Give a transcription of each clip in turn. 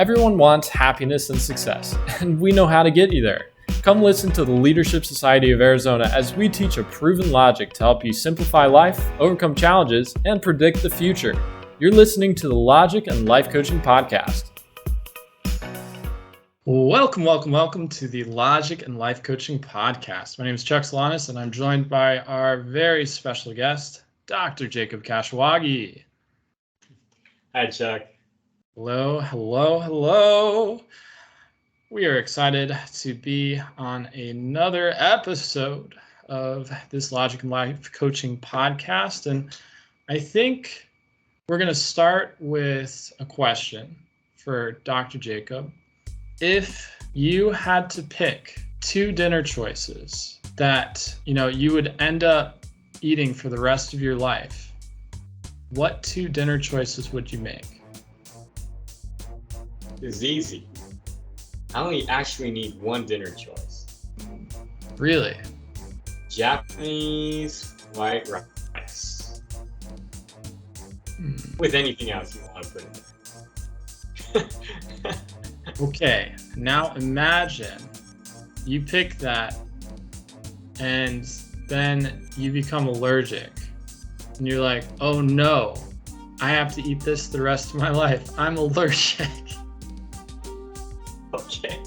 Everyone wants happiness and success, and we know how to get you there. Come listen to the Leadership Society of Arizona as we teach a proven logic to help you simplify life, overcome challenges, and predict the future. You're listening to the Logic and Life Coaching Podcast. Welcome to the Logic and Life Coaching Podcast. My name is Chuck Solanas, and I'm joined by our very special guest, Dr. Jacob Kashiwagi. Hi, Chuck. Hello. We are excited to be on another episode of this Logic and Life Coaching Podcast. And I think we're going to start with a question for Dr. Jacob. If you had to pick two dinner choices that, you would end up eating for the rest of your life, what two dinner choices would you make? It's easy. I only actually need one dinner choice. Really? Japanese white rice. With anything else you want to put in there. Okay, now imagine you pick that and then you become allergic. And you're like, oh no, I have to eat this the rest of my life. I'm allergic. Okay.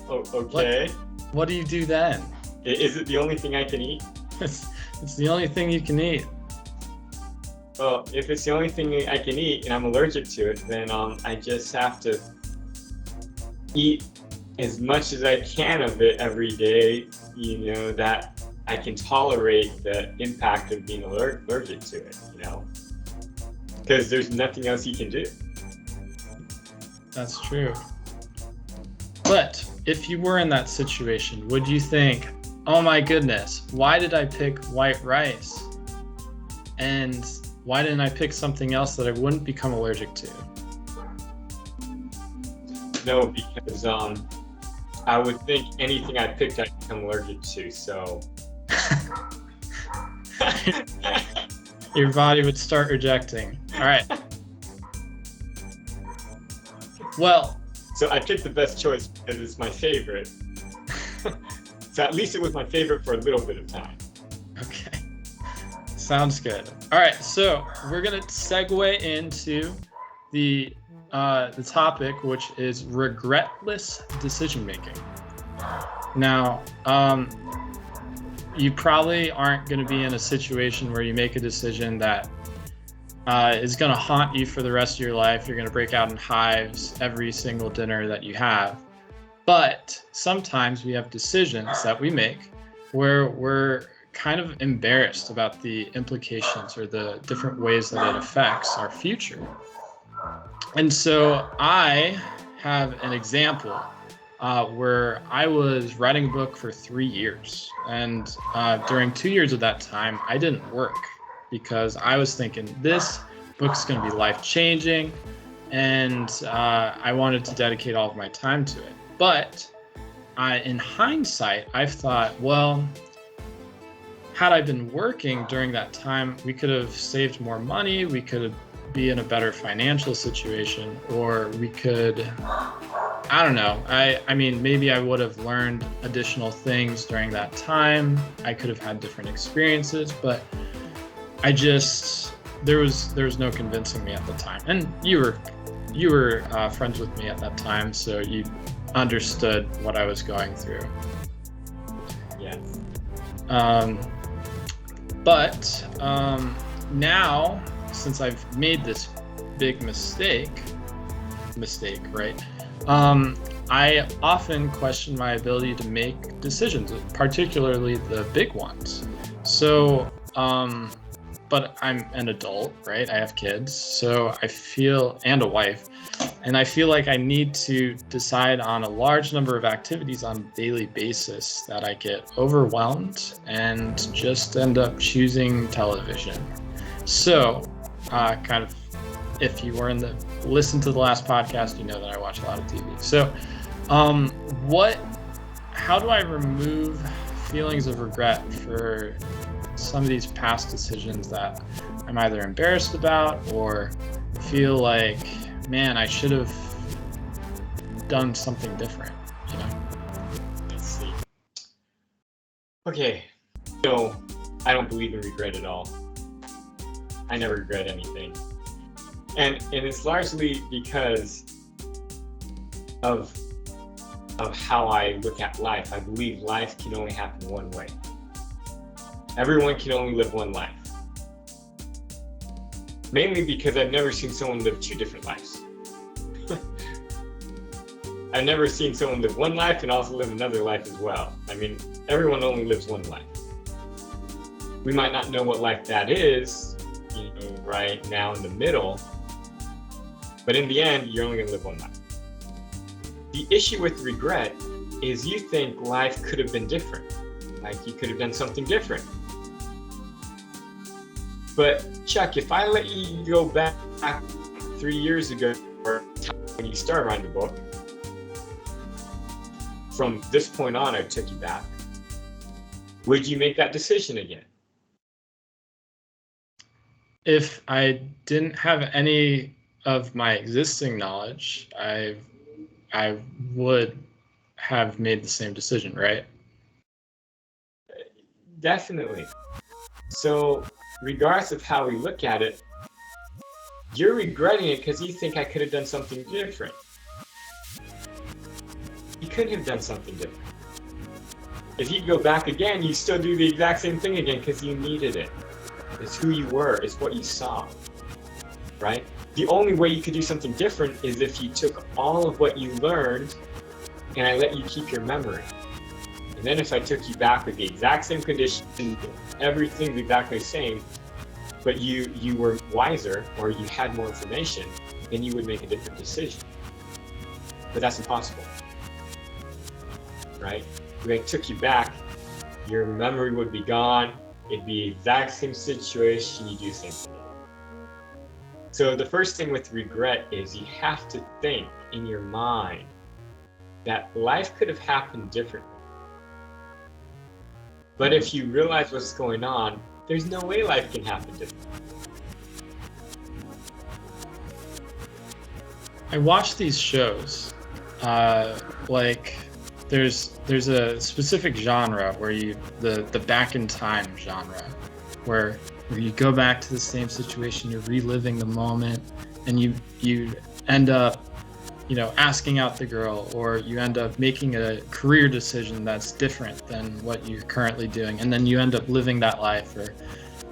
Okay. What do you do then? Is it the only thing I can eat? It's the only thing you can eat. Well, if it's the only thing I can eat and I'm allergic to it, then I just have to eat as much as I can of it every day, that I can tolerate the impact of being allergic to it, because there's nothing else you can do. That's true. But if you were in that situation, would you think, oh my goodness, why did I pick white rice? And why didn't I pick something else that I wouldn't become allergic to? No, because I would think anything I picked I'd become allergic to, so... Your body would start rejecting. All right. Well... So I picked the best choice because it's my favorite. So at least it was my favorite for a little bit of time. Okay. Sounds good. All right, so we're gonna segue into the topic, which is regretless decision making. Now, you probably aren't going to be in a situation where you make a decision that is going to haunt you for the rest of your life. You're going to break out in hives every single dinner that you have. But sometimes we have decisions that we make where we're kind of embarrassed about the implications or the different ways that it affects our future. And so I have an example where I was writing a book for 3 years. And during 2 years of that time, I didn't work because I was thinking this book's going to be life-changing and I wanted to dedicate all of my time to it. But in hindsight, I've thought, well, had I been working during that time, we could have saved more money, we could be in a better financial situation, or we could, I don't know. I mean, maybe I would have learned additional things during that time. I could have had different experiences, but there was no convincing me at the time. And you were friends with me at that time, so you understood what I was going through. Yeah. But now, since I've made this big mistake, right? I often question my ability to make decisions, particularly the big ones. So, but I'm an adult, right? I have kids, so and a wife, and I feel like I need to decide on a large number of activities on a daily basis that I get overwhelmed and just end up choosing television. So, kind of, if you were listen to the last podcast, you know that I watch a lot of TV. So, how do I remove feelings of regret for some of these past decisions that I'm either embarrassed about or feel like, man, I should have done something different, you know? Let's see. Okay, so I don't believe in regret at all. I never regret anything. And it's largely because of how I look at life. I believe life can only happen one way. Everyone can only live one life. Mainly because I've never seen someone live two different lives. I've never seen someone live one life and also live another life as well. I mean, everyone only lives one life. We might not know what life that is, right now in the middle, but in the end, you're only gonna live one life. The issue with regret is you think life could have been different. Like you could have done something different. But Chuck, if I let you go back 3 years ago, or when you started writing the book, from this point on, I took you back, would you make that decision again? If I didn't have any of my existing knowledge, I would have made the same decision, right? Definitely. So regardless of how we look at it, you're regretting it because you think I could have done something different. You couldn't have done something different. If you go back again, you still do the exact same thing again because you needed it. It's who you were, it's what you saw, right? The only way you could do something different is if you took all of what you learned and I let you keep your memory. And then if I took you back with the exact same conditions, everything's exactly the same, but you were wiser or you had more information, then you would make a different decision. But that's impossible, right? If I took you back, your memory would be gone. It'd be the exact same situation, you do the same thing. So the first thing with regret is you have to think in your mind that life could have happened differently. But if you realize what's going on, there's no way life can happen differently. I watch these shows, like there's a specific genre where the back in time genre, where you go back to the same situation, you're reliving the moment, and you end up, asking out the girl, or you end up making a career decision that's different than what you're currently doing, and then you end up living that life,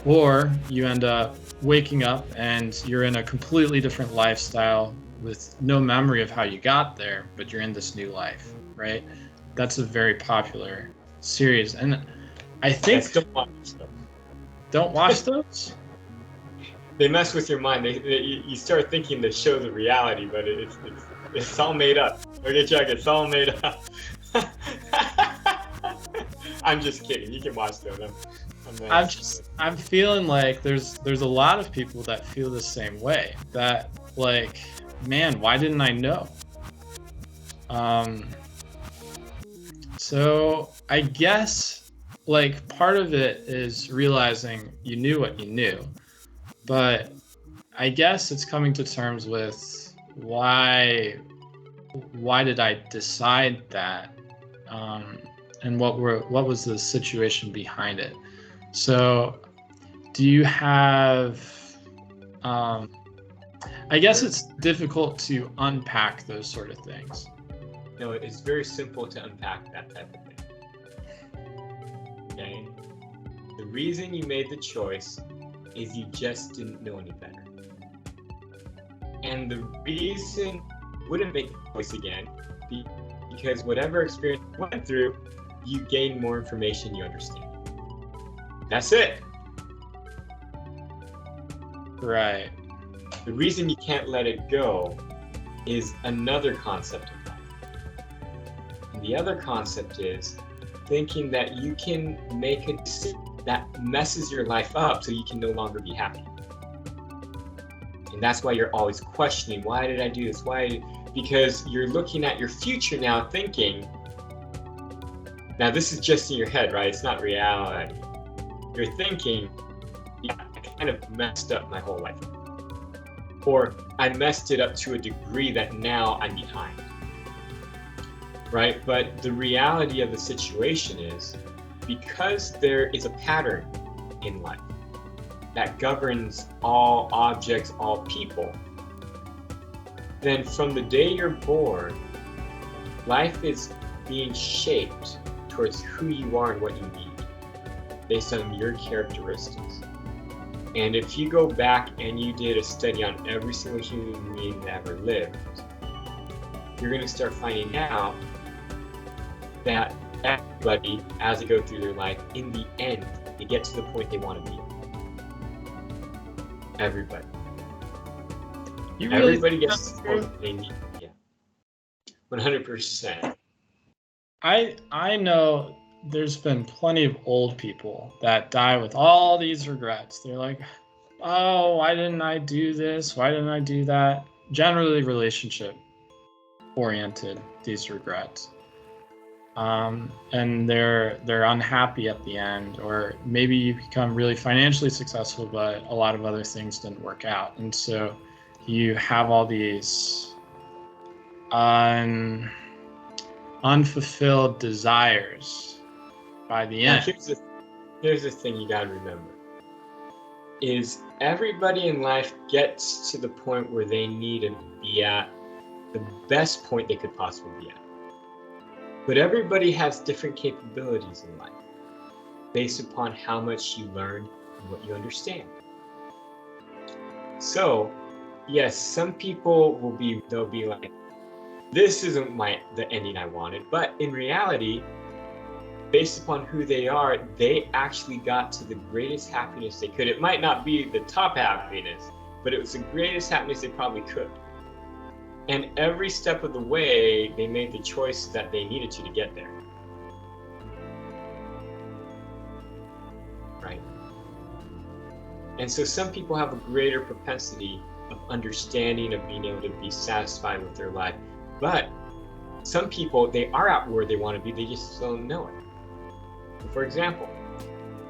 or you end up waking up and you're in a completely different lifestyle with no memory of how you got there, but you're in this new life, right? That's a very popular series, and I think don't watch those. They mess with your mind. You start thinking the show's a reality, but it's all made up. Okay, Chuck, it's all made up. I'm just kidding. You can watch those. I'm feeling like there's a lot of people that feel the same way. That like, man, why didn't I know? So I guess like part of it is realizing you knew what you knew, but I guess it's coming to terms with why did I decide that, and what was the situation behind it. So do you have, I guess it's difficult to unpack those sort of things. No, it's very simple to unpack that type of thing. Okay? The reason you made the choice is you just didn't know any better. And the reason you wouldn't make the choice again, because whatever experience you went through, you gain more information, you understand. That's it. Right. The reason you can't let it go is another concept of life. And the other concept is thinking that you can make a decision that messes your life up so you can no longer be happy. And that's why you're always questioning, why did I do this? Because you're looking at your future now thinking, now this is just in your head, right? It's not reality. You're thinking, yeah, I kind of messed up my whole life. Or I messed it up to a degree that now I'm behind. Right? But the reality of the situation is, because there is a pattern in life that governs all objects, all people, then from the day you're born, life is being shaped towards who you are and what you need based on your characteristics. And if you go back and you did a study on every single human being that ever lived, you're going to start finding out that everybody, as they go through their life, in the end, they get to the point they want to be. Everybody. Everybody gets to the point they need. Yeah. 100%. I know there's been plenty of old people that die with all these regrets. They're like, oh, why didn't I do this? Why didn't I do that? Generally relationship oriented, these regrets. And they're unhappy at the end, or maybe you become really financially successful, but a lot of other things didn't work out. And so you have all these unfulfilled desires by the end. Here's the thing you gotta remember, is everybody in life gets to the point where they need to be at the best point they could possibly be at. But everybody has different capabilities in life based upon how much you learn and what you understand. So, yes, some people they'll be like, this isn't the ending I wanted. But in reality, based upon who they are, they actually got to the greatest happiness they could. It might not be the top happiness, but it was the greatest happiness they probably could. And every step of the way, they made the choices that they needed to get there. Right? And so some people have a greater propensity of understanding, of being able to be satisfied with their life. But some people, they are at where they want to be, they just don't know it. For example,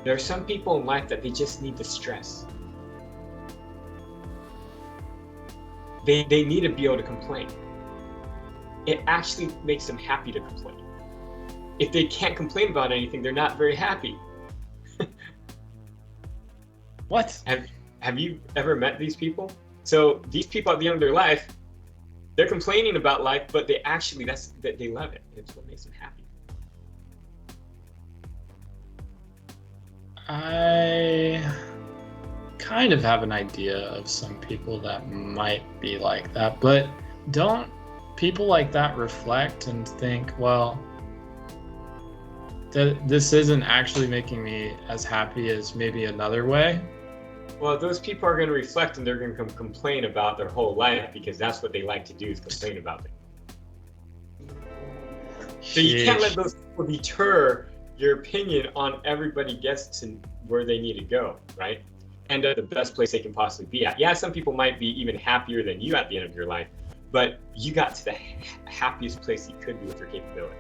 there are some people in life that they just need the stress. They need to be able to complain. It actually makes them happy to complain. If they can't complain about anything, they're not very happy. What? Have you ever met these people? So these people at the end of their life, they're complaining about life, but they love it. It's what makes them happy. I kind of have an idea of some people that might be like that, but don't people like that reflect and think, well, this isn't actually making me as happy as maybe another way? Well, those people are going to reflect and they're going to complain about their whole life, because that's what they like to do, is complain about it. So you can't let those people deter your opinion on everybody gets to where they need to go, right? And at the best place they can possibly be at. Yeah, some people might be even happier than you at the end of your life, but you got to the happiest place you could be with your capability.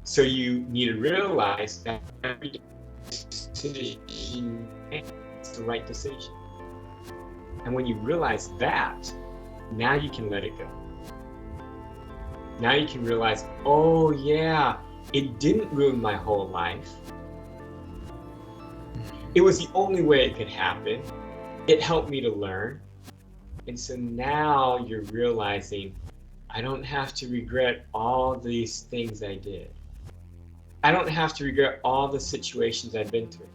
So you need to realize that every decision you make is the right decision. And when you realize that, now you can let it go. Now you can realize, oh yeah, it didn't ruin my whole life. It was the only way it could happen. It helped me to learn. And so now you're realizing, I don't have to regret all these things I did. I don't have to regret all the situations I've been through.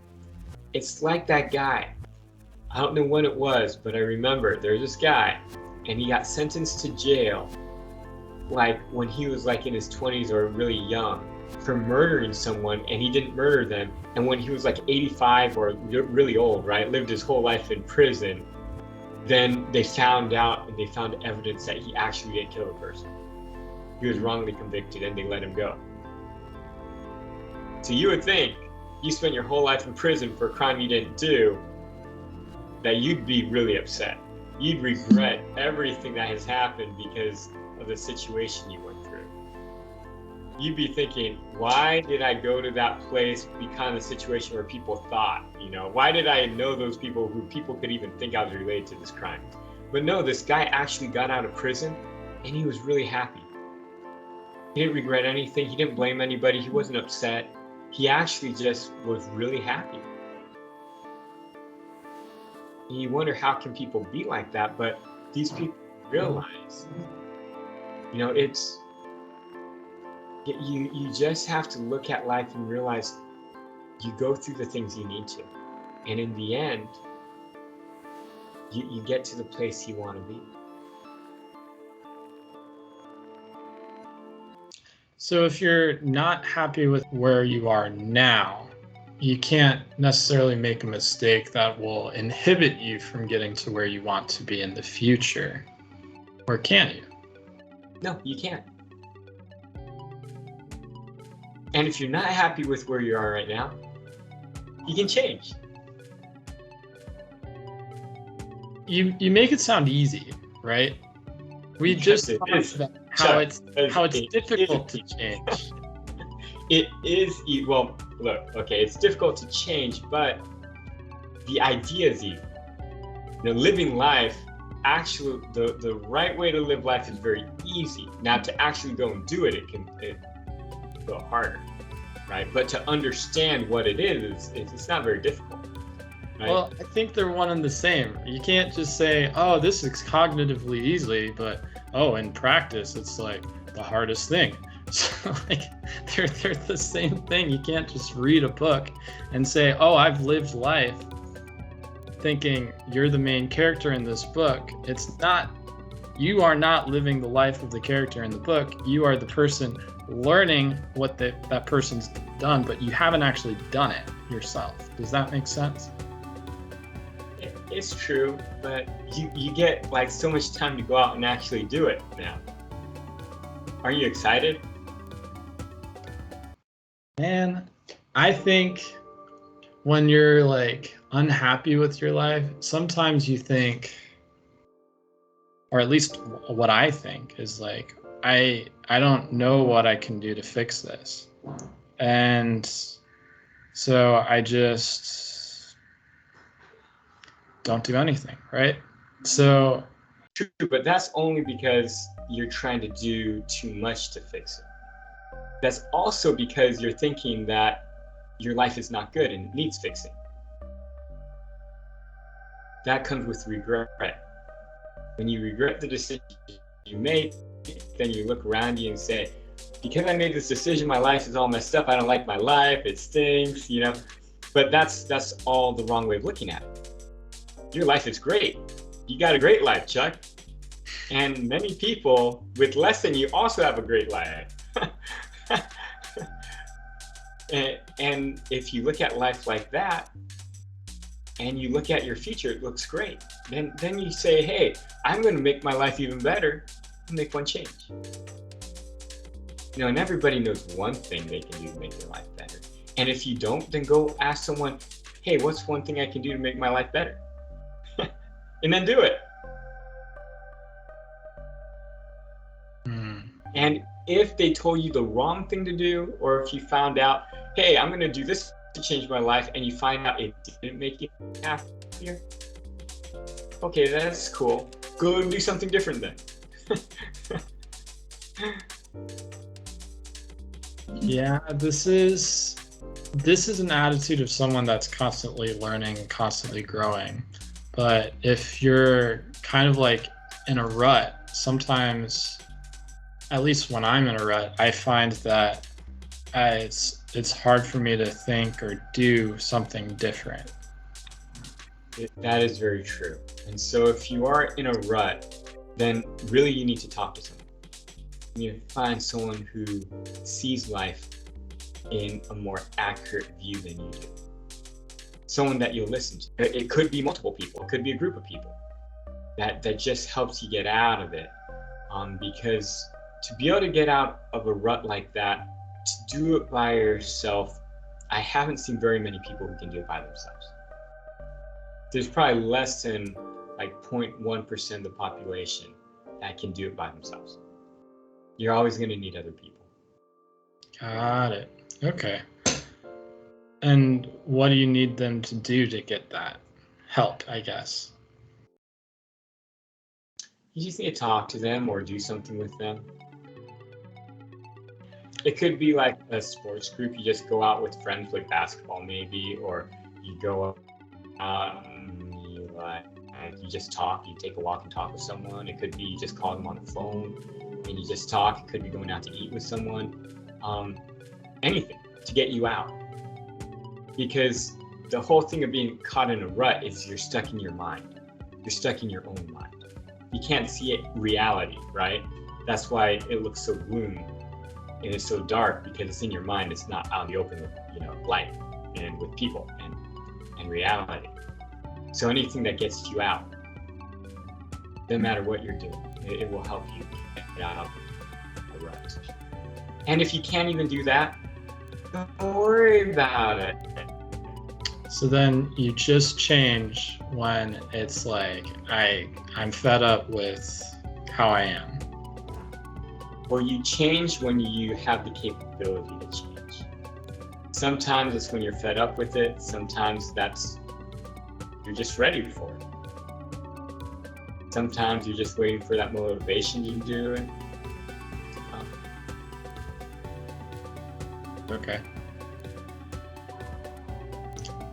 It's like that guy. I don't know when it was, but I remember there's this guy and he got sentenced to jail like when he was like in his 20s or really young for murdering someone, and he didn't murder them. And when he was like 85 or really old, right, lived his whole life in prison, then they found out and they found evidence that he actually didn't kill a person. He was wrongly convicted and they let him go. So you would think you spent your whole life in prison for a crime you didn't do, that you'd be really upset. You'd regret everything that has happened because of the situation you went through. you'd be thinking, why did I go to that place, be kind of the situation where people thought, why did I know those people who people could even think I was related to this crime? But no, this guy actually got out of prison and he was really happy. He didn't regret anything. He didn't blame anybody. He wasn't upset. He actually just was really happy. And you wonder, how can people be like that? But these people realize, it's, you just have to look at life and realize you go through the things you need to. And in the end, you get to the place you want to be. So if you're not happy with where you are now, you can't necessarily make a mistake that will inhibit you from getting to where you want to be in the future. Or can you? No, you can't. And if you're not happy with where you are right now, you can change. You make it sound easy, right? We just talked about how it's difficult to change. It is, well, look, okay, it's difficult to change, but the idea is easy. Living life, actually, the right way to live life is very easy. Now, to actually go and do it, it can go harder, right? But to understand what it is, it's not very difficult. Right? Well, I think they're one and the same. You can't just say, oh, this is cognitively easy, but in practice, it's like the hardest thing. So they're the same thing. You can't just read a book and say, oh, I've lived life thinking you're the main character in this book. It's not, you are not living the life of the character in the book. You are the person learning what that person's done, but you haven't actually done it yourself. Does that make sense? It's true, but you get like so much time to go out and actually do it now. Are you excited? Man, I think when you're like unhappy with your life, sometimes you think, or at least what I think is like, I don't know what I can do to fix this. And so I just don't do anything, right? So true, but that's only because you're trying to do too much to fix it. That's also because you're thinking that your life is not good and it needs fixing. That comes with regret. When you regret the decision you made, then you look around you and say, because I made this decision, my life is all messed up. I don't like my life. It stinks, But that's all the wrong way of looking at it. Your life is great. You got a great life, Chuck. And many people with less than you also have a great life. And if you look at life like that, and you look at your future, it looks great. Then you say, hey, I'm going to make my life even better and make one change. And everybody knows one thing they can do to make their life better. And if you don't, then go ask someone, hey, what's one thing I can do to make my life better? And then do it. And if they told you the wrong thing to do, or if you found out, hey, I'm going to do this to change my life, and you find out it didn't make you happier, okay, that's cool. Go and do something different then. Yeah, this is an attitude of someone that's constantly learning, constantly growing. But if you're kind of like in a rut, sometimes, at least when I'm in a rut, I find that it's hard for me to think or do something different. That is very true. And so if you are in a rut, then really you need to talk to someone. You need to find someone who sees life in a more accurate view than you do. Someone that you'll listen to. It could be multiple people. It could be a group of people that just helps you get out of it. Because to be able to get out of a rut like that, to do it by yourself, I haven't seen very many people who can do it by themselves. There's probably less than like 0.1% of the population that can do it by themselves. You're always going to need other people. Got it. Okay. And what do you need them to do to get that help, I guess? You just need to talk to them or do something with them. It could be like a sports group. You just go out with friends, play basketball maybe, or you go out and you just talk. You take a walk and talk with someone. It could be you just call them on the phone and you just talk. It could be going out to eat with someone. Anything to get you out. Because the whole thing of being caught in a rut is you're stuck in your mind. You're stuck in your own mind. You can't see it reality, right? That's why it looks so gloom and it's so dark, because it's in your mind. It's not out in the open with, light and with people and reality. So anything that gets you out, no matter what you're doing, it will help you get out of the rut. And if you can't even do that, don't worry about it. So then you just change when it's like, I'm fed up with how I am. Or you change when you have the capability to change. Sometimes it's when you're fed up with it. Sometimes you're just ready for it. Sometimes you're just waiting for that motivation to do it. Okay.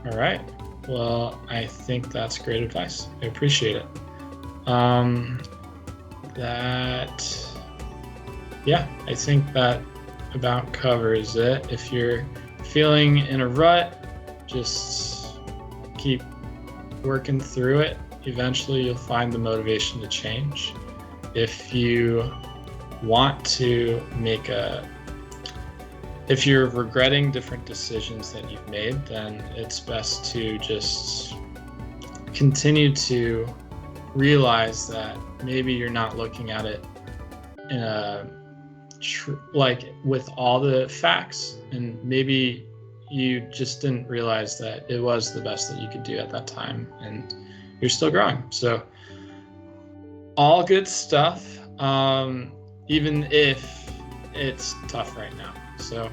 All right. Well, I think that's great advice. I appreciate it. I think that about covers it. If you're feeling in a rut, just keep working through it. Eventually, you'll find the motivation to change. If you want to if you're regretting different decisions that you've made, then it's best to just continue to realize that maybe you're not looking at it in a with all the facts, and maybe you just didn't realize that it was the best that you could do at that time, and you're still growing. So all good stuff, even if it's tough right now. So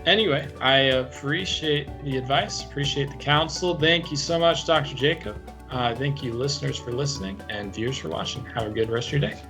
anyway, I appreciate the advice, appreciate the counsel. Thank you so much, Dr. Jacob. Thank you, listeners, for listening, and viewers for watching. Have a good rest of your day.